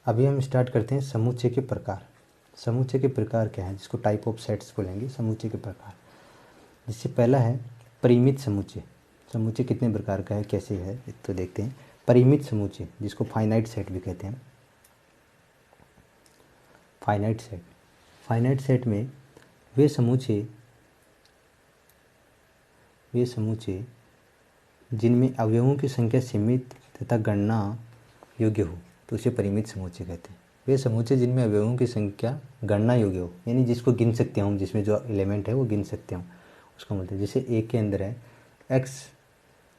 अभी हम स्टार्ट करते हैं समुच्चय के प्रकार। समुच्चय के प्रकार क्या है, जिसको टाइप ऑफ सेट्स बोलेंगे समुच्चय के प्रकार। जिससे पहला है परिमित समुच्चय। समुच्चय कितने प्रकार का है, कैसे है, तो देखते हैं। परिमित समुच्चय, जिसको फाइनाइट सेट भी कहते हैं। फाइनाइट सेट, फाइनाइट सेट में वे समुच्चय जिनमें अवयवों की संख्या सीमित तथा गणना योग्य हो, तो उसे परिमित समुच्चय कहते हैं। वे समुच्चय जिनमें अवयवों की संख्या गणना योग्य हो, यानी जिसको गिन सकते हो हम, जिसमें जो एलिमेंट है वो गिन सकते हो, उसको बोलते हैं। जैसे एक के अंदर है x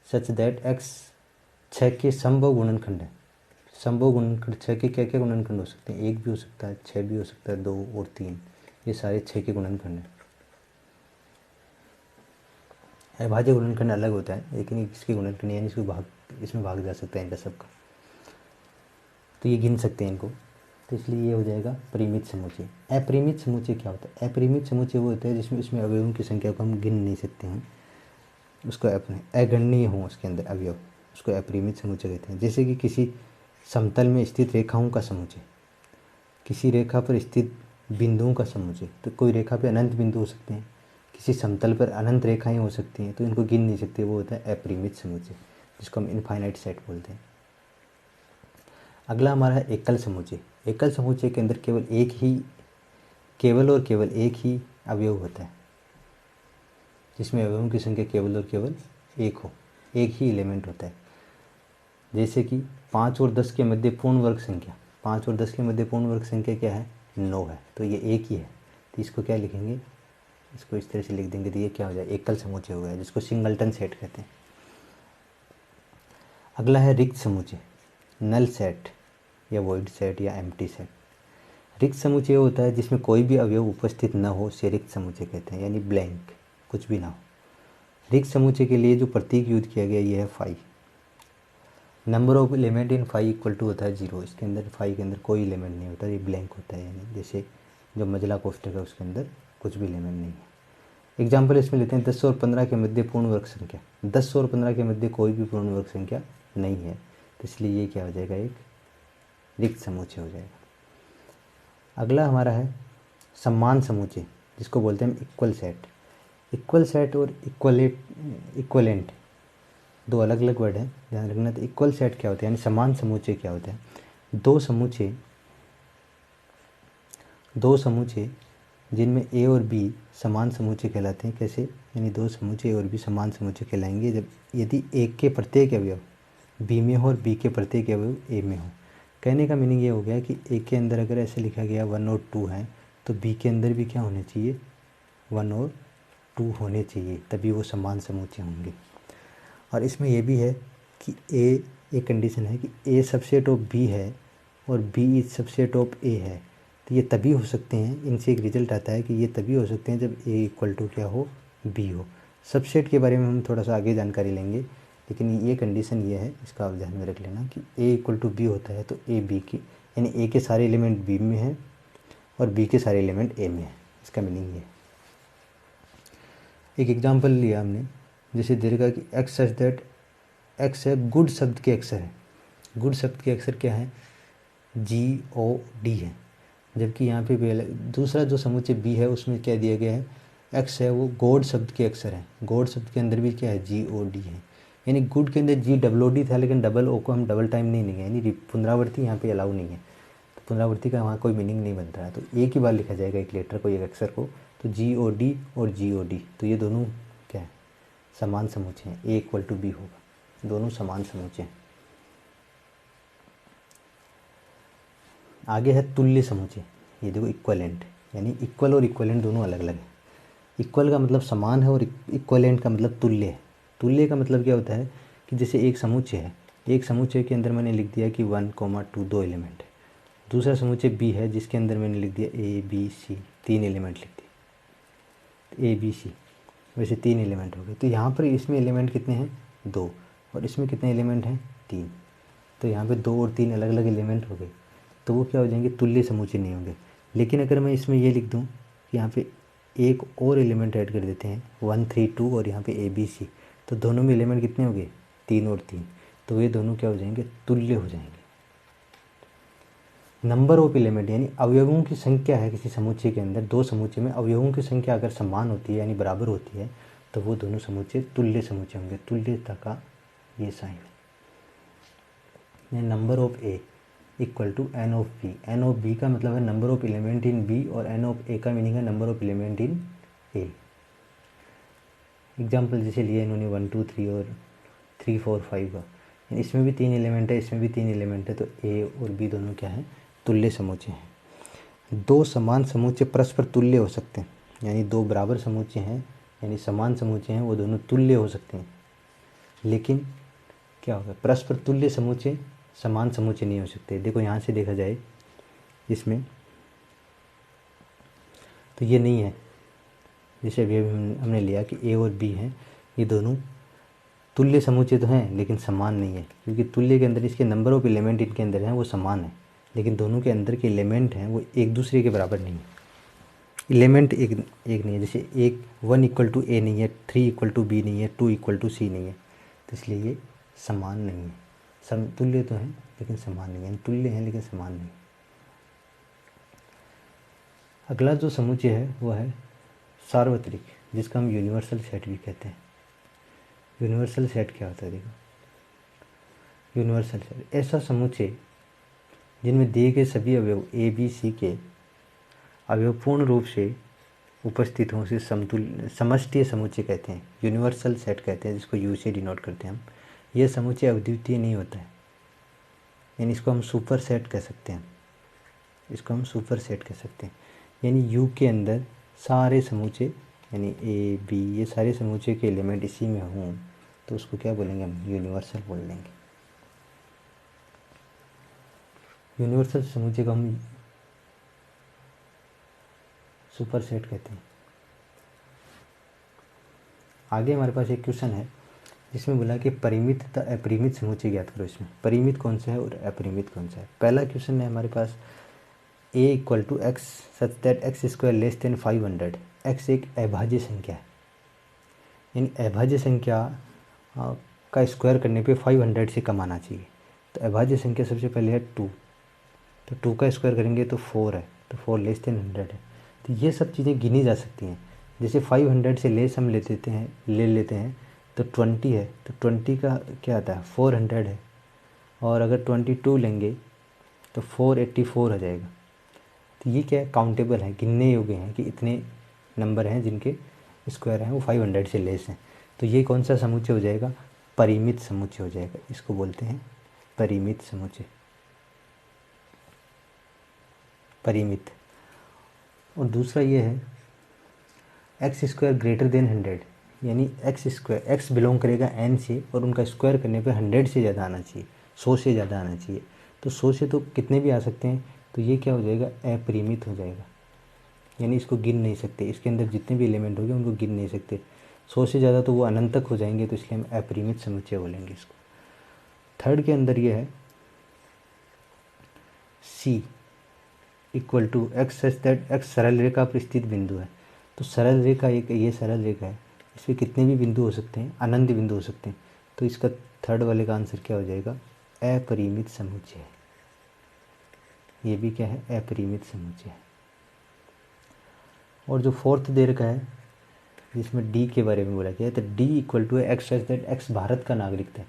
सच दैट x 6 के संभव गुणनखंड है। संभव गुणनखंड 6 के क्या क्या गुणनखंड हो सकते हैं, 1 भी हो सकता है, 6 भी हो सकता है, 2 और 3, ये सारे 6 के गुणनखंड हैं। अभाज्य गुणनखंड अलग होता है, लेकिन इसके गुणनखंड यानी इसमें भाग जा सकता है इनका सबका, तो ये गिन सकते हैं इनको, तो इसलिए ये हो जाएगा परिमित समुच्चय। अपरिमित समुच्चय क्या होता है? अपरिमित समुच्चय वो होता है जिसमें इसमें अवयवों की संख्या को हम गिन नहीं सकते हैं, उसको अपने अगणनीय हो उसके अंदर अवयव, उसको अपरिमित समुच्चय कहते हैं। जैसे कि किसी समतल में स्थित रेखाओं का समुच्चय, किसी रेखा पर स्थित बिंदुओं का समुच्चय, तो कोई रेखा पे अनंत बिंदु हो सकते हैं, किसी समतल पर अनंत रेखाएं हो सकती हैं, तो इनको गिन नहीं सकते, वो होता है अपरिमित समुच्चय, जिसको हम इनफाइनाइट सेट बोलते हैं। अगला हमारा है एकल समुच्चय। एकल समुच्चय के अंदर केवल और केवल एक ही अवयव होता है, जिसमें अवयवों की संख्या केवल और केवल एक हो, एक ही एलिमेंट होता है। जैसे कि 5 और 10 के मध्य पूर्ण वर्ग संख्या, 5 और 10 के मध्य पूर्ण वर्ग संख्या क्या है, 9 है, तो ये एक ही है, तो इसको क्या लिखेंगे, इसको इस तरह से लिख देंगे, तो ये क्या हो जाए, एकल समुच्चय हो गया, जिसको सिंगलटन सेट कहते हैं। अगला है रिक्त समुच्चय, नल सेट या वॉइड सेट या एम्प्टी सेट। रिक्त समुच्चय होता है जिसमें कोई भी अवयव उपस्थित न हो, उसे रिक्त समुच्चय कहते हैं, यानी ब्लैंक, कुछ भी ना हो। रिक्त समुच्चय के लिए जो प्रतीक यूज किया गया ये है phi. Number of element in phi equal to होता है 0। इसके अंदर फाई के अंदर कोई एलिमेंट नहीं होता, ये ब्लैंक होता है, यानी जैसे जो मजला कोष्ठक है उसके अंदर कुछ भी एलिमेंट नहीं है। एग्जाम्पल इसमें लेते हैं 10 और 15 के मध्य पूर्ण वर्ग संख्या। 10 और 15 के मध्य कोई भी पूर्ण वर्ग संख्या नहीं है, तो इसलिए ये क्या हो जाएगा, एक रिक्त समुच्चय हो जाएगा। अगला हमारा है समान समुच्चय, जिसको बोलते हैं हम इक्वल सेट। इक्वल सेट और इक्वलेंट दो अलग अलग वर्ड हैं, ध्यान रखना। तो इक्वल सेट क्या होता है, यानी समान समुच्चय क्या होता है, दो समुच्चय जिनमें ए और बी समान समुच्चय कहलाते हैं। कैसे, यानी दो समुच्चय ए और बी समान समुच्चय कहलाएंगे जब यदि एक के प्रत्येक अवयव बी में हो और बी के प्रत्येक अवयव ए में हो। कहने का मीनिंग ये हो गया कि ए के अंदर अगर ऐसे लिखा गया 1 और 2 है, तो बी के अंदर भी क्या होने चाहिए, 1 और 2 होने चाहिए, तभी वो समान समुच्चय होंगे। और इसमें यह भी है कि एक कंडीशन है कि ए सबसेट ऑफ बी है और बी सबसेट ऑफ ए है, तो ये तभी हो सकते हैं, इनसे एक रिजल्ट आता है कि ये तभी हो सकते हैं जब ए इक्वल टू क्या हो, बी हो। सबसेट के बारे में हम थोड़ा सा आगे जानकारी लेंगे, लेकिन ये कंडीशन ये है, इसका आप ध्यान में रख लेना कि ए इक्वल टू बी होता है तो ए बी की, यानी ए के सारे एलिमेंट बी में हैं और बी के सारे एलिमेंट ए में हैं, इसका मीनिंग ये। एक एग्जांपल लिया हमने, जैसे दे रखा कि एक्स सच दैट एक्स है गुड शब्द के अक्षर है। गुड शब्द के अक्षर क्या है, GOD है, जबकि यहाँ पे दूसरा जो समुच्चय बी है उसमें क्या दिया गया है, एक्स है वो गॉड शब्द के अक्षर है। गॉड शब्द के अंदर भी क्या है, GOD है, यानी गुड के अंदर GOOD था, लेकिन डबल ओ को हम डबल टाइम नहीं लेंगे, यानी पुनरावृत्ति यहाँ पे अलाउ नहीं है, तो पुनरावृत्ति का वहाँ कोई मीनिंग नहीं बनता है, तो एक ही बार लिखा जाएगा एक लेटर को, एक अक्षर को, तो GOD और GOD, तो ये दोनों क्या है, समान समुच्चय हैं, ए इक्वल टू बी होगा, दोनों समान समुच्चय हैं। आगे है तुल्य समुच्चय। ये देखो इक्वलेंट, यानी इक्वल और इक्वलेंट दोनों अलग अलग है। इक्वल का मतलब समान है और इक्वलेंट का मतलब तुल्य है। तुल्य का मतलब क्या होता है कि जैसे एक समुच्चय है, एक समुच्चय के अंदर मैंने लिख दिया कि 1, 2 दो एलिमेंट है। दूसरा समुच्चय बी है जिसके अंदर मैंने लिख दिया ABC 3 एलिमेंट लिख दिए, ABC, वैसे 3 एलिमेंट हो गए। तो यहाँ पर इसमें एलिमेंट कितने हैं, 2, और इसमें कितने एलिमेंट हैं, 3। तो यहाँ पे 2 और 3 अलग अलग एलिमेंट हो गए, तो वो क्या हो जाएंगे, तुल्य समुच्चय नहीं होंगे। लेकिन अगर मैं इसमें ये लिख दूँ कि यहाँ पे एक और एलिमेंट ऐड कर देते हैं 1, 3, 2 और यहाँ पे ABC, तो दोनों में एलिमेंट कितने हो गए, 3 और 3, तो ये दोनों क्या हो जाएंगे, तुल्य हो जाएंगे। नंबर ऑफ एलिमेंट यानी अवयवों की संख्या है किसी समुच्चय के अंदर, दो समुच्चय में अवयवों की संख्या अगर समान होती है यानी बराबर होती है तो वो दोनों समुच्चय तुल्य समुच्चय होंगे। तुल्यता का ये साइन है। Number of A equal to n of B. N of B का मतलब है number of element in B और एन ऑफ ए का मीनिंग है number of element in A. Example जैसे लिए इन्होंने 1 2 3 और 3 4 5 का, इसमें भी 3 एलिमेंट है, इसमें भी 3 एलिमेंट है, तो ए और बी दोनों क्या है, तुल्य समुच्चय हैं। दो समान समुच्चय परस्पर तुल्य हो सकते हैं, यानी दो बराबर समुच्चय हैं यानी समान समुच्चय हैं, वो दोनों तुल्य हो सकते हैं। लेकिन क्या होगा, परस्पर तुल्य समुच्चय समान समुच्चय नहीं हो सकते। देखो यहाँ से देखा जाए इसमें तो ये नहीं है, जैसे अभी हमने लिया कि ए और बी हैं, ये दोनों तुल्य समुच्चय तो हैं लेकिन समान नहीं है, क्योंकि तुल्य के अंदर इसके नंबर ऑफ एलिमेंट इनके अंदर हैं वो समान है, लेकिन दोनों के अंदर के एलिमेंट हैं वो एक दूसरे के बराबर नहीं है। एलिमेंट एक नहीं है, जैसे एक 1 इक्वल टू ए नहीं है, 3 इक्वल टू बी नहीं है, 2 इक्वल टू सी नहीं है, तो इसलिए ये समान नहीं है। समतुल्य तो हैं लेकिन समान नहीं है, तुल्य हैं लेकिन समान नहीं। अगला जो समुच्चय है वो है सार्वत्रिक, जिसका हम यूनिवर्सल सेट भी कहते हैं। यूनिवर्सल सेट क्या होता है, देखो यूनिवर्सल सेट ऐसा समुच्चय जिनमें दिए गए सभी अवयव ए बी सी के अवयव पूर्ण रूप से उपस्थित हों, उसे समतुल्य समष्टीय समुच्चय कहते हैं, यूनिवर्सल सेट कहते हैं, जिसको यू से डिनोट करते हैं हम। यह समुच्चय अद्वितीय नहीं होता है, यानी इसको हम सुपर सेट कह सकते हैं, इसको हम सुपर सेट कह सकते हैं। यानी यू के अंदर सारे समुच्चय यानी ए बी ये सारे समुच्चय के एलिमेंट इसी में हों तो उसको क्या बोलेंगे हम, यूनिवर्सल बोल देंगे। यूनिवर्सल समुच्चय को हम सुपर सेट कहते हैं। आगे हमारे पास एक क्वेश्चन है जिसमें बोला कि परिमित तथा अपरिमित समुच्चय ज्ञात करो। इसमें परिमित कौन सा है और अपरिमित कौन सा है। पहला क्वेश्चन है हमारे पास a equal to x such that x square less than 500। X एक अभाज्य संख्या है, इन अभाज्य संख्या का स्क्वायर करने पे 500 से कम आना चाहिए। तो अभाज्य संख्या सबसे पहले है 2, तो 2 का स्क्वायर करेंगे तो 4 है, तो 4 लेस देन 100 है। तो ये सब चीज़ें गिनी जा सकती हैं। जैसे 500 से लेस हम ले लेते हैं तो 20 है, तो 20 का क्या आता है 400 है, और अगर 22 लेंगे तो 484 हो जाएगा। तो ये क्या है, काउंटेबल है, गिनने योग्य हैं कि इतने नंबर हैं जिनके स्क्वायर हैं वो 500 से लेस हैं। तो ये कौन सा समुच्चय हो जाएगा, परिमित समुच्चय हो जाएगा, इसको बोलते हैं परिमित समुच्चय, परिमित। और दूसरा ये है एक्स स्क्वायर ग्रेटर देन 100, यानी एक्स स्क्वायर एक्स बिलोंग करेगा एन से और उनका स्क्वायर करने पे 100 से ज़्यादा आना चाहिए, 100 से ज़्यादा आना चाहिए। तो 100 से तो कितने भी आ सकते हैं, तो ये क्या हो जाएगा, अपरिमित हो जाएगा, यानी इसको गिन नहीं सकते, इसके अंदर जितने भी एलिमेंट होंगे उनको गिन नहीं सकते। 100 से ज़्यादा तो वो अनंत तक हो जाएंगे, तो इसलिए हम अपरिमित समुच्चय बोलेंगे इसको। थर्ड के अंदर ये है c equal to x such that x सरल रेखा पर स्थित बिंदु है। तो सरल रेखा एक ये सरल रेखा है, इसमें कितने भी बिंदु हो सकते हैं, अनंत बिंदु हो सकते हैं। तो इसका थर्ड वाले का आंसर क्या हो जाएगा, अपरिमित समुच्चय है। ये भी क्या है, अपरिमित समुच्चय है। और जो फोर्थ दे रखा है जिसमें डी के बारे में बोला गया है, तो D equal to x such that x Bharat का नागरिक है।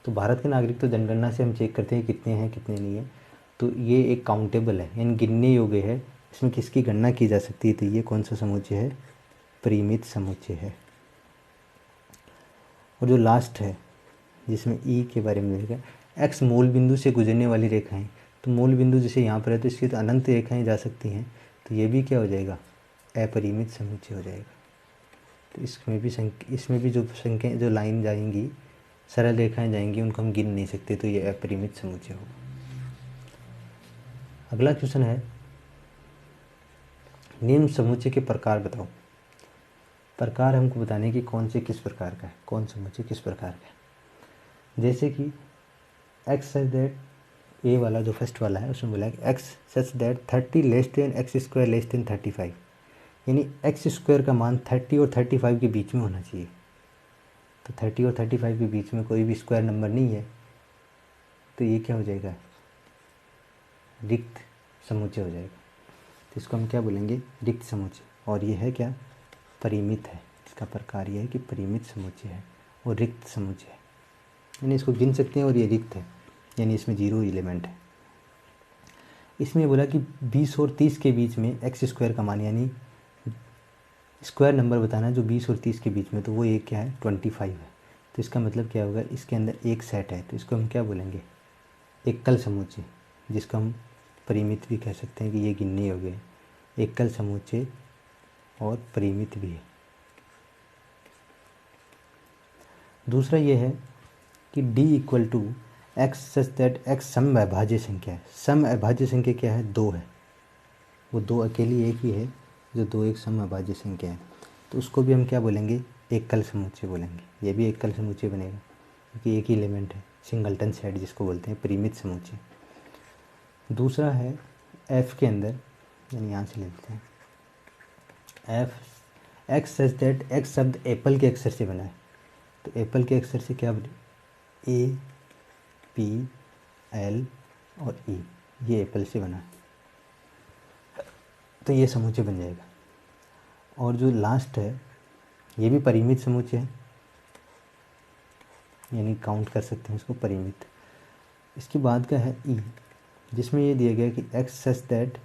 तो भारत के नागरिक तो जनगणना से हम चेक करते हैं कितने हैं कितने नहीं है, तो ये एक काउंटेबल है यानी गिनने योग्य है, इसमें किसकी गणना की जा सकती है। तो ये कौन सा समुच्चय है, परिमित समुच्चय है। और जो लास्ट है जिसमें ई के बारे में देखा, एक्स मूल बिंदु से गुजरने वाली रेखाएं। तो मूल बिंदु जैसे यहाँ पर है तो इसकी तो अनंत रेखाएं जा सकती हैं, तो ये भी क्या हो जाएगा, अपरिमित समुच्चय हो जाएगा। तो इसमें भी जो संख्या जो लाइन जाएंगी, सरल रेखाएं जाएंगी, उनको हम गिन नहीं सकते, तो ये अपरिमित समुच्चय होगा। अगला क्वेश्चन है निम्न समुच्चय के प्रकार बताओ। प्रकार हमको बताने की कौन से किस प्रकार का है, कौन समुच्चय किस प्रकार का है। जैसे कि एक्स सच दैट ए वाला जो फर्स्ट वाला है उसमें बोला है कि x such that 30 less than x square less then 35, यानी एक्स स्क्वायर का मान 30 और 35 के बीच में होना चाहिए। तो 30 और 35 के बीच में कोई भी स्क्वायर नंबर नहीं है, तो ये क्या हो जाएगा, रिक्त समुच्चय हो जाएगा। तो इसको हम क्या बोलेंगे, रिक्त समुच्चय। और ये है क्या, परिमित है। इसका प्रकार ये है कि परिमित समुच्चय है और रिक्त समुच्चय है, यानी इसको गिन सकते हैं और ये रिक्त है, यानी इसमें 0 एलिमेंट है। इसमें बोला कि 20 और 30 के बीच में एक्स स्क्वायर का मान, यानी स्क्वायर नंबर बताना है जो 20 और 30 के बीच में, तो वो एक क्या है, 25 है। तो इसका मतलब क्या होगा, इसके अंदर एक सेट है, तो इसको हम क्या बोलेंगे, एकल समुच्चय, जिसको हम परिमित भी कह सकते हैं कि ये गिनने योग्य है। एकल समुच्चय और परिमित भी है। दूसरा ये है कि d equal to x such that x सम अभाज्य संख्या है। सम अभाज्य संख्या क्या है, 2 है, वो 2 अकेली एक ही है जो 2 एक सम अभाज्य संख्या है। तो उसको भी हम क्या बोलेंगे, एकल समुच्चय बोलेंगे। ये भी एकल समुच्चय बनेगा क्योंकि एक ही एलिमेंट है, सिंगलटन सेट जिसको बोलते हैं, परिमित समुच्चय। दूसरा है f के अंदर, यानी यहाँ से लेते हैं f x such that x शब्द एप्पल के अक्षर से बना है। तो एप्पल के अक्षर से क्या बने, ए पी एल और ई, ये एप्पल से बना है, तो ये समुच्चय बन जाएगा। और जो लास्ट है ये भी परिमित समुच्चय है, यानी काउंट कर सकते हैं इसको परिमित। इसके बाद का है ई, जिसमें ये दिया गया कि x such that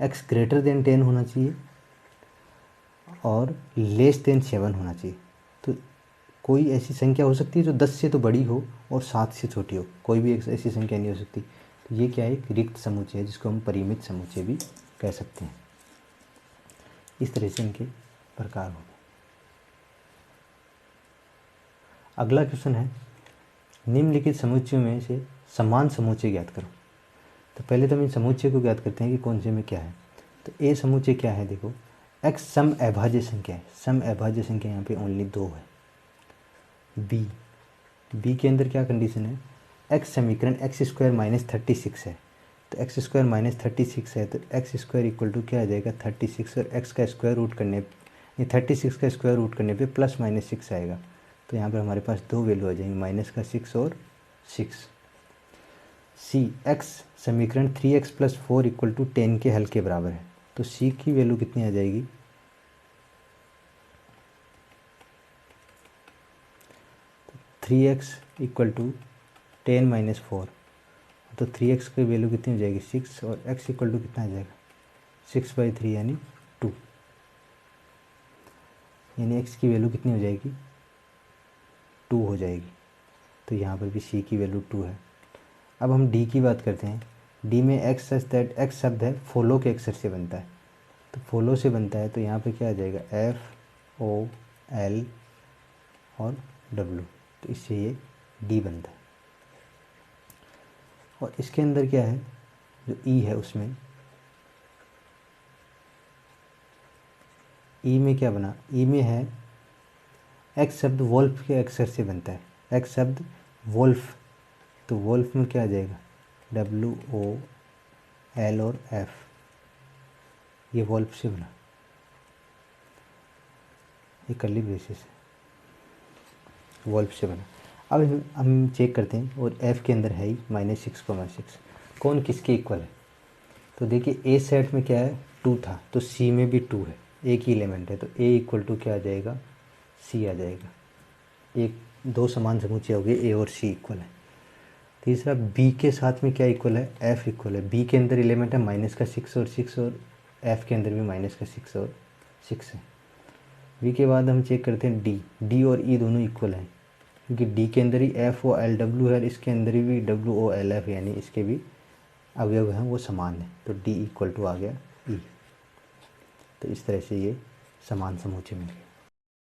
x greater than 10 होना चाहिए और लेस देन 7 होना चाहिए। तो कोई ऐसी संख्या हो सकती है जो 10 से तो बड़ी हो और 7 से छोटी हो, कोई भी एक ऐसी संख्या नहीं हो सकती। तो ये क्या है, एक रिक्त समुच्चय है जिसको हम परिमित समुच्चय भी कह सकते हैं। इस तरह से इनके प्रकार हो गए। अगला क्वेश्चन है, निम्नलिखित समुच्चयों में से समान समुच्चय ज्ञात करो। तो पहले तो हम इन समुच्चय को ज्ञात करते हैं कि कौन से में क्या है। तो ए समुच्चय क्या है, देखो एक्स सम अभाज्य संख्या है। सम अभाज्य संख्या यहाँ पे ओनली 2 है। बी के अंदर क्या कंडीशन है, एक्स समीकरण एक्स स्क्वायर माइनस 36 है। तो एक्स स्क्वायर माइनस 36 है, तो एक्स स्क्वायर इक्वल टू क्या आ जाएगा, 36, और एक्स का स्क्वायर रूट करने, ये 36 का स्क्वायर रूट करने पे प्लस माइनस 6 आएगा। तो यहाँ पर हमारे पास 2 वैल्यू आ जाएंगी, माइनस का 6 और 6। सी एक्स समीकरण 3x + 4 = 10 के हल के बराबर है। तो सी की वैल्यू कितनी आ जाएगी, तो 3x = 10 - 4, तो 3x की वैल्यू कितनी हो जाएगी, 6, और x इक्वल टू कितना आ जाएगा, 6/3 यानी 2, यानी x की वैल्यू कितनी हो जाएगी, 2 हो जाएगी। तो यहाँ पर भी c की वैल्यू 2 है। अब हम d की बात करते हैं। d में x सच दैट x शब्द है फॉलो के अक्षर से बनता है। तो फॉलो से बनता है, तो यहाँ पे क्या आ जाएगा, FOL और W, तो इससे ये d बनता है। और इसके अंदर क्या है, जो e है उसमें e में क्या बना, e में है x शब्द वोल्फ के अक्षर से बनता है। x शब्द वोल्फ, तो वोल्फ में क्या आ जाएगा, WOL और F, ये वोल्फ से बना, ये कर्ली ब्रेसेस है, वोल्फ से बना। अब हम चेक करते हैं, और F के अंदर है ही -6,6, कौन किसके इक्वल है। तो देखिए ए सेट में क्या है, 2 था, तो C में भी 2 है, एक ही एलिमेंट है, तो A इक्वल टू क्या आ जाएगा, C आ जाएगा। एक 2 समान समुच्चय हो गए, A और C इक्वल है। तीसरा B के साथ में क्या इक्वल है, F इक्वल है। B के अंदर एलिमेंट है -6 और 6, और F के अंदर भी -6 और 6 है। B के बाद हम चेक करते हैं D और E दोनों इक्वल हैं, क्योंकि D के अंदर ही FOLW है, इसके अंदर भी WOLF, यानी इसके भी अवयव हैं वो समान है, तो D इक्वल टू आ गया E। तो इस तरह से ये समान समुच्चय मिल गया।